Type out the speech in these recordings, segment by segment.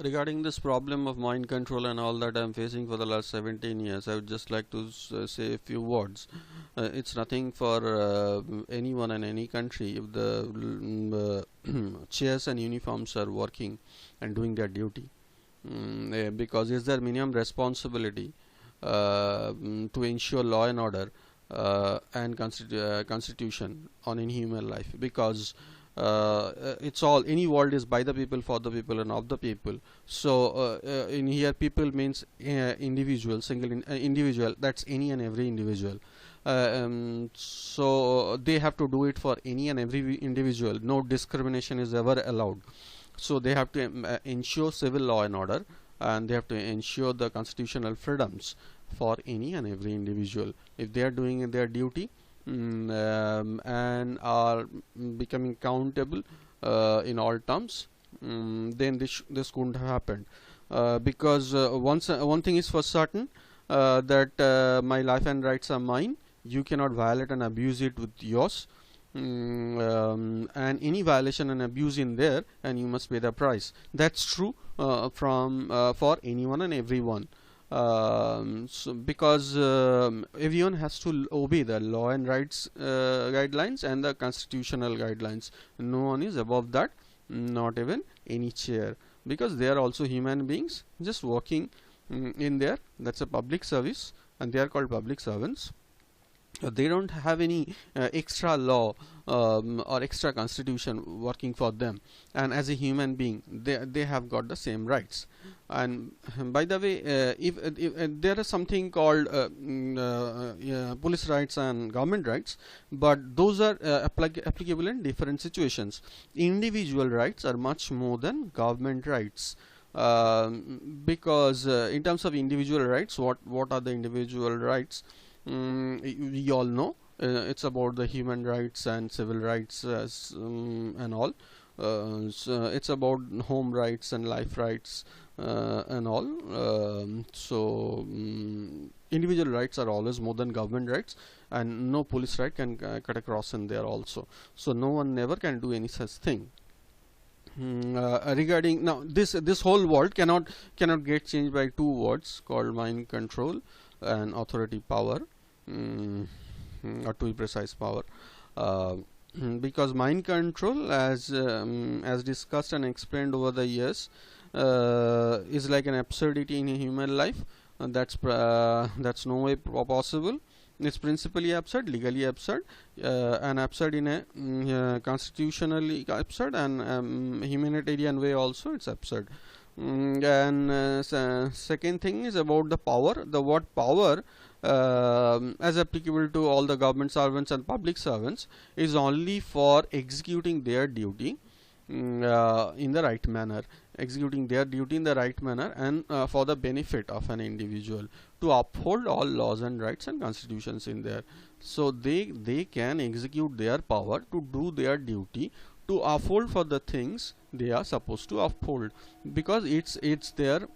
regarding this problem of mind control and all that I'm facing for the last 17 years, I would just like to say a few words. It's nothing for anyone in any country if the chairs and uniforms are working and doing their duty, because it's their minimum responsibility to ensure law and order and constitution on any human life, because it's all, any world is by the people, for the people, and of the people. So in here, people means individual, individual, that's any and every individual. So they have to do it for any and every individual. No discrimination is ever allowed. So they have to ensure civil law and order, and they have to ensure the constitutional freedoms for any and every individual. If they are doing their duty and are becoming accountable in all terms, then this couldn't have happened, because one thing is for certain, that my life and rights are mine. You cannot violate and abuse it with yours. And any violation and abuse in there, and you must pay the price. That's true for anyone and everyone. So because everyone has to obey the law and rights guidelines and the constitutional guidelines. No one is above that, not even any chair, because they are also human beings just working in there. That's a public service, and they are called public servants. They don't have any extra law or extra constitution working for them, and as a human being they have got the same rights. And by the way, if there is something called police rights and government rights, but those are applicable in different situations. Individual rights are much more than government rights, because in terms of individual rights, what are the individual rights? We all know it's about the human rights and civil rights and all. So it's about home rights and life rights and all. Individual rights are always more than government rights, and no police right can cut across in there also. So no one never can do any such thing. Regarding now, this whole world cannot get changed by two words called mind control and authority power, or to be precise, power. Because mind control, as discussed and explained over the years, is like an absurdity in a human life. That's no way possible. It's principally absurd, legally absurd, and absurd in a constitutionally absurd, and humanitarian way also it's absurd. And second thing is about the power. The word power, as applicable to all the government servants and public servants, is only for executing their duty in the right manner, and for the benefit of an individual, to uphold all laws and rights and constitutions in there. So they can execute their power to do their duty, to uphold for the things they are supposed to uphold, because it's their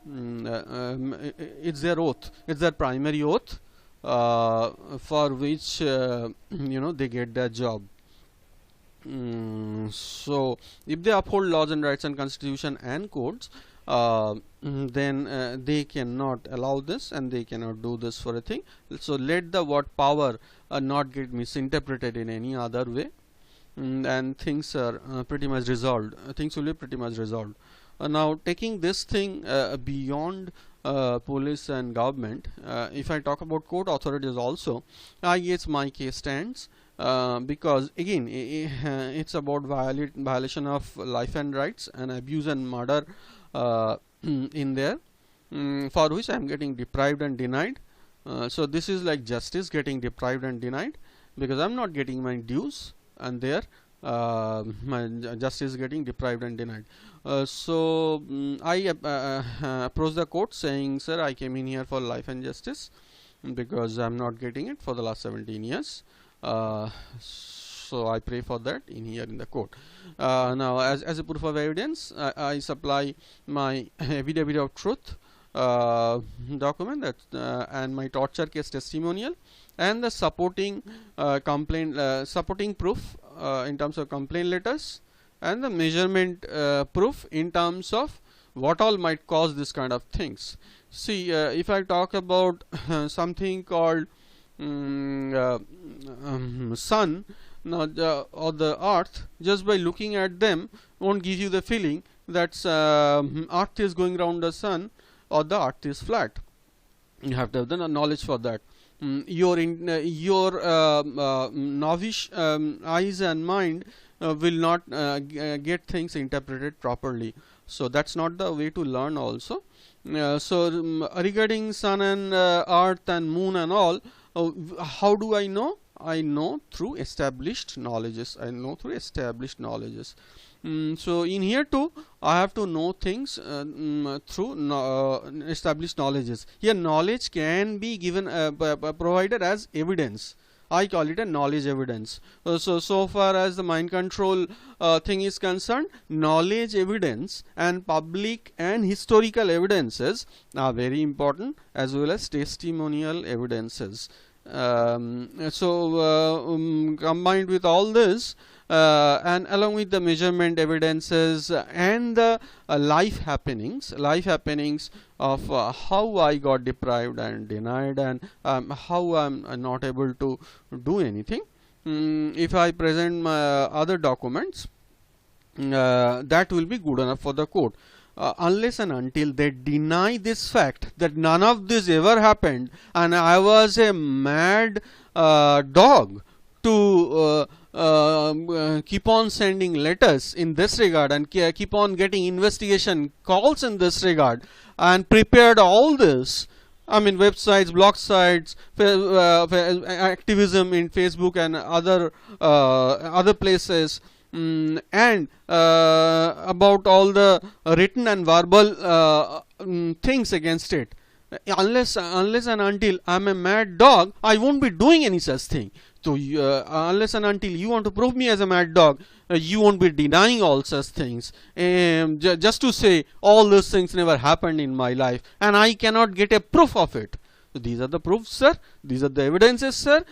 oath, it's their primary oath, for which they get their job. So if they uphold laws and rights and constitution and codes, then they cannot allow this, and they cannot do this for a thing. So let the word power not get misinterpreted in any other way, and things are pretty much resolved. Things will be pretty much resolved. Now, taking this thing beyond police and government, if I talk about court authorities also, I guess my case stands, because again it's about violation of life and rights and abuse and murder in there, for which I am getting deprived and denied. So this is like justice getting deprived and denied, because I am not getting my dues, and there my justice is getting deprived and denied. So I approach the court saying, sir, I came in here for life and justice, because I am not getting it for the last 17 years. So I pray for that in here in the court. Now, as a proof of evidence, I supply my affidavit of truth document, that and my torture case testimonial, and the supporting supporting proof in terms of complaint letters, and the measurement proof in terms of what all might cause this kind of things. See, if I talk about something called sun, now or the earth, just by looking at them won't give you the feeling that earth is going around the sun or the earth is flat. You have to have the knowledge for that. Your novice eyes and mind will not get things interpreted properly, so that's not the way to learn also. Regarding sun and earth and moon and all, how do I know? I know through established knowledges. So in here too, I have to know things through established knowledges. Here knowledge can be given provided as evidence. I call it a knowledge evidence. So far as the mind control thing is concerned, knowledge evidence and public and historical evidences are very important, as well as testimonial evidences. Combined with all this, and along with the measurement evidences and the life happenings of how I got deprived and denied, and how I'm not able to do anything. If I present my other documents, that will be good enough for the court. Unless and until they deny this fact that none of this ever happened and I was a mad dog to keep on sending letters in this regard and keep on getting investigation calls in this regard, and prepared all this, I mean websites, blog sites, activism in Facebook and other places, and about all the written and verbal things against it. Unless and until I'm a mad dog, I won't be doing any such thing. So unless and until you want to prove me as a mad dog, you won't be denying all such things, just to say all those things never happened in my life and I cannot get a proof of it. So these are the proofs, sir. These are the evidences, sir.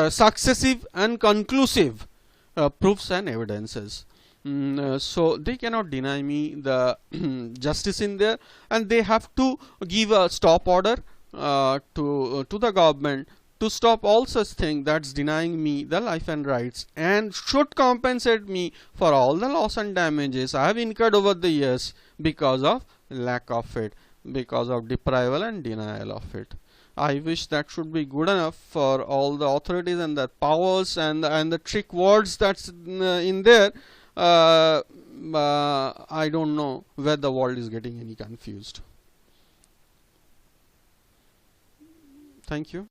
Successive and conclusive proofs and evidences. So they cannot deny me the justice in there, and they have to give a stop order to the government to stop all such thing that's denying me the life and rights, and should compensate me for all the loss and damages I have incurred over the years because of lack of it, because of deprival and denial of it. I wish that should be good enough for all the authorities and the powers and the trick words that's in there. I don't know where the world is getting any confused. Thank you.